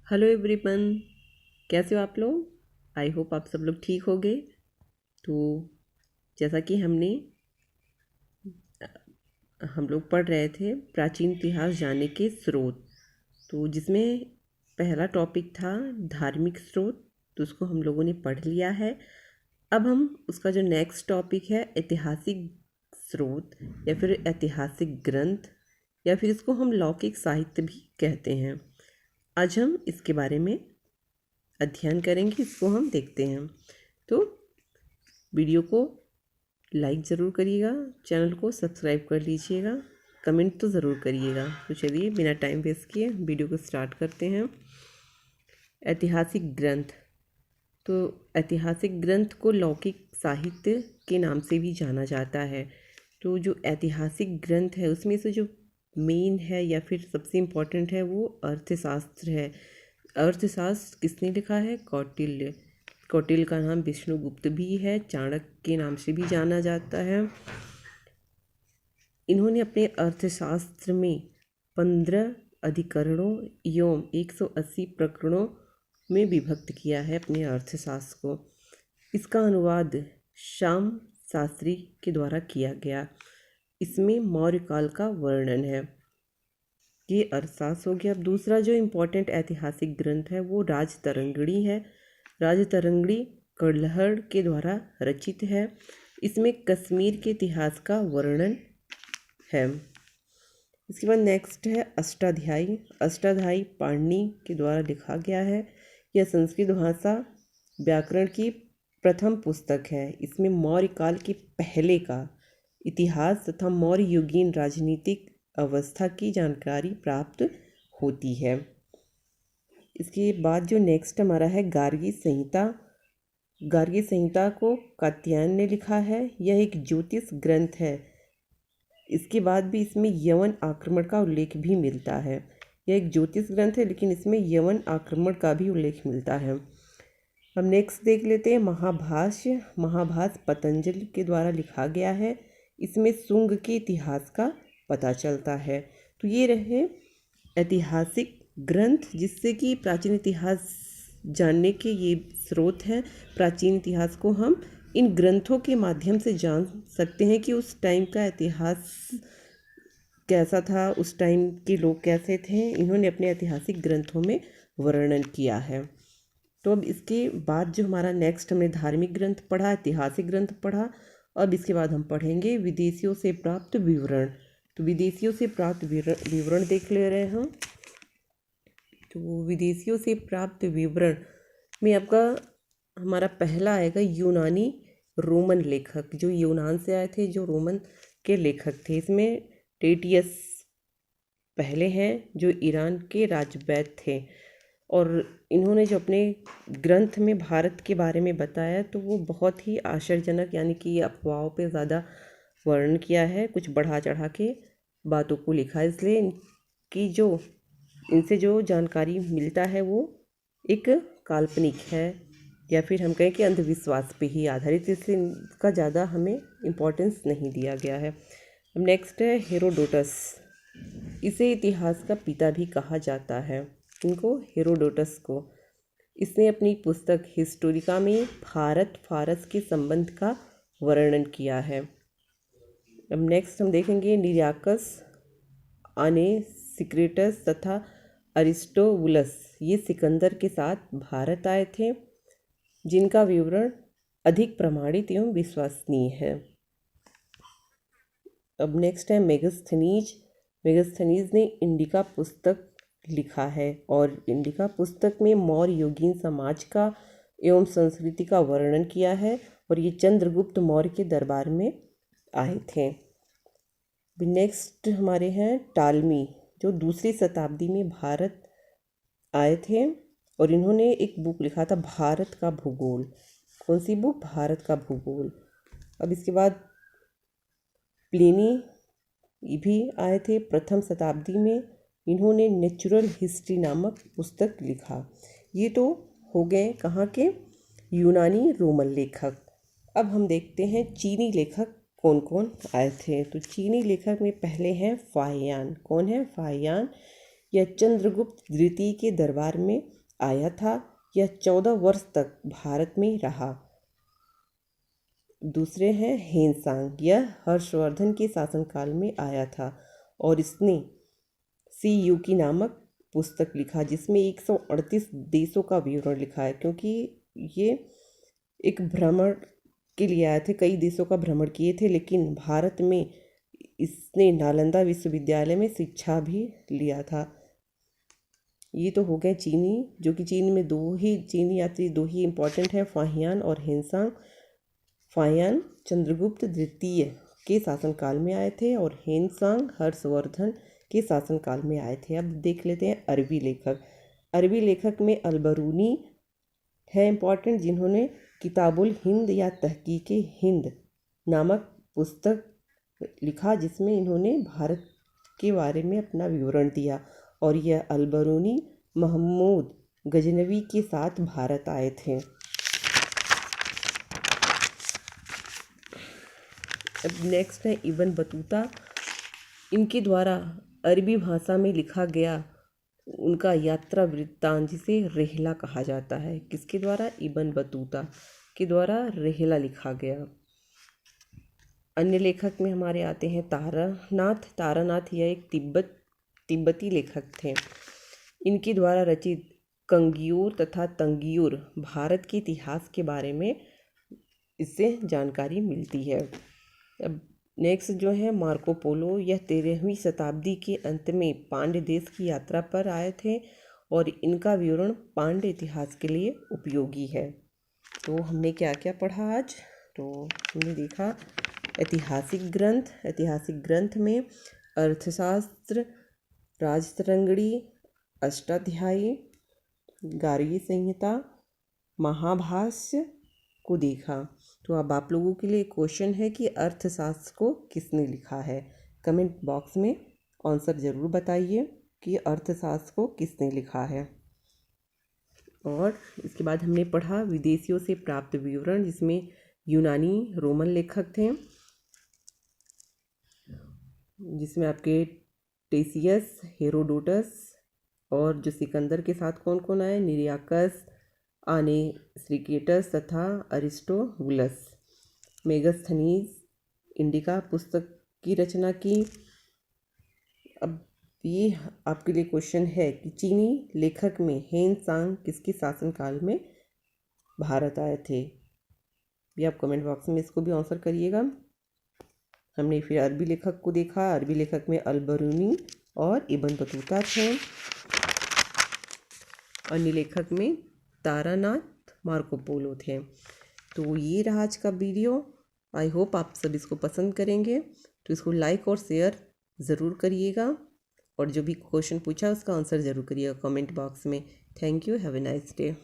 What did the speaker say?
Hello everyone, कैसे हो आप लोग। आई होप आप सब लोग ठीक होंगे। तो जैसा कि हम लोग पढ़ रहे थे प्राचीन इतिहास जानने के स्रोत, तो जिसमें पहला टॉपिक था धार्मिक स्रोत, तो उसको हम लोगों ने पढ़ लिया है। अब हम उसका जो नेक्स्ट टॉपिक है ऐतिहासिक स्रोत या फिर ऐतिहासिक ग्रंथ, या फिर इसको हम लौकिक साहित्य भी कहते हैं। आज हम इसके बारे में अध्ययन करेंगे, इसको हम देखते हैं। तो वीडियो को लाइक ज़रूर करिएगा, चैनल को सब्सक्राइब कर लीजिएगा, कमेंट तो ज़रूर करिएगा। तो चलिए बिना टाइम वेस्ट किए वीडियो को स्टार्ट करते हैं। ऐतिहासिक ग्रंथ, तो ऐतिहासिक ग्रंथ को लौकिक साहित्य के नाम से भी जाना जाता है। तो जो ऐतिहासिक ग्रंथ है उसमें से जो मेन है या फिर सबसे इम्पोर्टेंट है वो अर्थशास्त्र है। अर्थशास्त्र किसने लिखा है? कौटिल्य। कौटिल्य का नाम विष्णुगुप्त भी है, चाणक्य के नाम से भी जाना जाता है। इन्होंने अपने अर्थशास्त्र में 15 अधिकरणों एवं 180 प्रकरणों में विभक्त किया है अपने अर्थशास्त्र को। इसका अनुवाद श्याम शास्त्री के द्वारा किया गया। इसमें मौर्य काल का वर्णन है। ये अर्थशास्त्र हो गया। अब दूसरा जो इम्पोर्टेंट ऐतिहासिक ग्रंथ है वो राजतरंगिणी है। राजतरंगिणी कड़लहड़ के द्वारा रचित है। इसमें कश्मीर के इतिहास का वर्णन है। इसके बाद नेक्स्ट है अष्टाध्यायी। अष्टाध्यायी पाणिनि के द्वारा लिखा गया है। यह संस्कृत भाषा व्याकरण की प्रथम पुस्तक है। इसमें मौर्य काल के पहले का इतिहास तथा मौर्य युगीन राजनीतिक अवस्था की जानकारी प्राप्त होती है। इसके बाद जो नेक्स्ट हमारा है गार्गी संहिता। गार्गी संहिता को कात्यायन ने लिखा है। यह एक ज्योतिष ग्रंथ है। इसके बाद भी इसमें यवन आक्रमण का उल्लेख भी मिलता है। यह एक ज्योतिष ग्रंथ है लेकिन इसमें यवन आक्रमण का भी उल्लेख मिलता है। हम नेक्स्ट देख लेते हैं महाभाष्य। महाभाष्य पतंजलि के द्वारा लिखा गया है। इसमें शुंग के इतिहास का पता चलता है। तो ये रहे ऐतिहासिक ग्रंथ जिससे कि प्राचीन इतिहास जानने के ये स्रोत हैं। प्राचीन इतिहास को हम इन ग्रंथों के माध्यम से जान सकते हैं कि उस टाइम का इतिहास कैसा था, उस टाइम के लोग कैसे थे। इन्होंने अपने ऐतिहासिक ग्रंथों में वर्णन किया है। तो अब इसके बाद जो हमारा नेक्स्ट, हमने धार्मिक ग्रंथ पढ़ा, ऐतिहासिक ग्रंथ पढ़ा। अब इसके बाद हम पढ़ेंगे विदेशियों से प्राप्त विवरण। तो विदेशियों से प्राप्त विवरण देख ले रहे हैं हम। तो विदेशियों से प्राप्त विवरण में आपका हमारा पहला आएगा यूनानी रोमन लेखक, जो यूनान से आए थे, जो रोमन के लेखक थे। इसमें टेटियस पहले हैं, जो ईरान के राजवैद्य थे। और इन्होंने जो अपने ग्रंथ में भारत के बारे में बताया तो वो बहुत ही आश्चर्यजनक, यानी कि अफवाहों पे ज़्यादा वर्णन किया है, कुछ बढ़ा चढ़ा के बातों को लिखा है। इसलिए इनकी जो इनसे जो जानकारी मिलता है वो एक काल्पनिक है, या फिर हम कहें कि अंधविश्वास पे ही आधारित, इसलिए इनका ज़्यादा हमें इम्पोर्टेंस नहीं दिया गया है। अब नेक्स्ट है हेरोडोटस। इसे इतिहास का पिता भी कहा जाता है, इनको हेरोडोटस को। इसने अपनी पुस्तक हिस्टोरिका में भारत फारस के संबंध का वर्णन किया है। अब नेक्स्ट हम देखेंगे निरियाकस, अनेसिक्रेटस तथा अरिस्टोबुलस। ये सिकंदर के साथ भारत आए थे, जिनका विवरण अधिक प्रमाणित एवं विश्वसनीय है। अब नेक्स्ट है मेगस्थनीज। मेगस्थनीज ने इंडिका पुस्तक लिखा है, और इंडिका पुस्तक में मौर्य युगीन समाज का एवं संस्कृति का वर्णन किया है, और ये चंद्रगुप्त मौर्य के दरबार में आए थे। नेक्स्ट हमारे हैं टालमी, जो दूसरी शताब्दी में भारत आए थे, और इन्होंने एक बुक लिखा था भारत का भूगोल। कौन सी बुक? भारत का भूगोल। अब इसके बाद प्लिनी भी आए थे प्रथम शताब्दी में। इन्होंने नेचुरल हिस्ट्री नामक पुस्तक लिखा। ये तो हो गए कहाँ के? यूनानी रोमन लेखक। अब हम देखते हैं चीनी लेखक कौन कौन आए थे। तो चीनी लेखक में पहले हैं फाहियान। कौन है? फाहियान। यह चंद्रगुप्त द्वितीय के दरबार में आया था। यह 14 वर्ष तक भारत में रहा। दूसरे हैं हेनसांग, यह हर्षवर्धन के शासनकाल में आया था और इसने सी यू की नामक पुस्तक लिखा जिसमें 138 देशों का विवरण लिखा है, क्योंकि ये एक भ्रमण के लिए आए थे, कई देशों का भ्रमण किए थे, लेकिन भारत में इसने नालंदा विश्वविद्यालय में शिक्षा भी लिया था। ये तो हो गए चीनी, जो कि चीन में दो ही चीनी यात्री दो ही इम्पोर्टेंट हैं, फाहियान और हेनसांग। फाहियान चंद्रगुप्त द्वितीय के शासनकाल में आए थे और हेनसांग हर्षवर्धन के शासनकाल में आए थे। अब देख लेते हैं अरबी लेखक। अरबी लेखक में अलबरूनी है इम्पॉर्टेंट, जिन्होंने किताबुल हिंद या तहकीके हिंद नामक पुस्तक लिखा जिसमें इन्होंने भारत के बारे में अपना विवरण दिया। और यह अलबरूनी महमूद गजनवी के साथ भारत आए थे। अब नेक्स्ट है इब्न बतूता। इनके द्वारा अरबी भाषा में लिखा गया उनका यात्रा वृत्तांत, जिसे रेहला कहा जाता है। किसके द्वारा? इब्न बतूता के द्वारा रेहला लिखा गया। अन्य लेखक में हमारे आते हैं तारानाथ। तारानाथ यह एक तिब्बती लेखक थे। इनके द्वारा रचित कंगियूर तथा तंगियूर भारत के इतिहास के बारे में इससे जानकारी मिलती है। अब नेक्स्ट जो है मार्को पोलो, यह 13वीं शताब्दी के अंत में पांड्य देश की यात्रा पर आए थे और इनका विवरण पांड्य इतिहास के लिए उपयोगी है। तो हमने क्या क्या पढ़ा आज? तो हमने देखा ऐतिहासिक ग्रंथ में अर्थशास्त्र, राजतरंगिणी, अष्टाध्यायी, गार्गी संहिता, महाभाष्य को देखा। तो अब आप लोगों के लिए क्वेश्चन है कि अर्थशास्त्र को किसने लिखा है। कमेंट बॉक्स में आंसर ज़रूर बताइए कि अर्थशास्त्र को किसने लिखा है। और इसके बाद हमने पढ़ा विदेशियों से प्राप्त विवरण, जिसमें यूनानी रोमन लेखक थे, जिसमें आपके टेसियस, हेरोडोटस और जो सिकंदर के साथ कौन कौन आए, निरियाकस, आनेस्रिकेटस तथा अरिस्टोबुलस। मेगास्थनीज इंडिका पुस्तक की रचना की। अब ये आपके लिए क्वेश्चन है कि चीनी लेखक में हेनसांग किसके शासनकाल में भारत आए थे। भी आप कमेंट बॉक्स में इसको भी आंसर करिएगा। हमने फिर अरबी लेखक को देखा। अरबी लेखक में अलबरूनी और इब्न बतूता थे। अन्य लेखक में तारानाथ, मार्को पोलो थे। तो ये रहा आज का वीडियो। आई होप आप सब इसको पसंद करेंगे, तो इसको लाइक और शेयर ज़रूर करिएगा और जो भी क्वेश्चन पूछा उसका आंसर ज़रूर करिएगा कमेंट बॉक्स में। Thank you, have a nice day.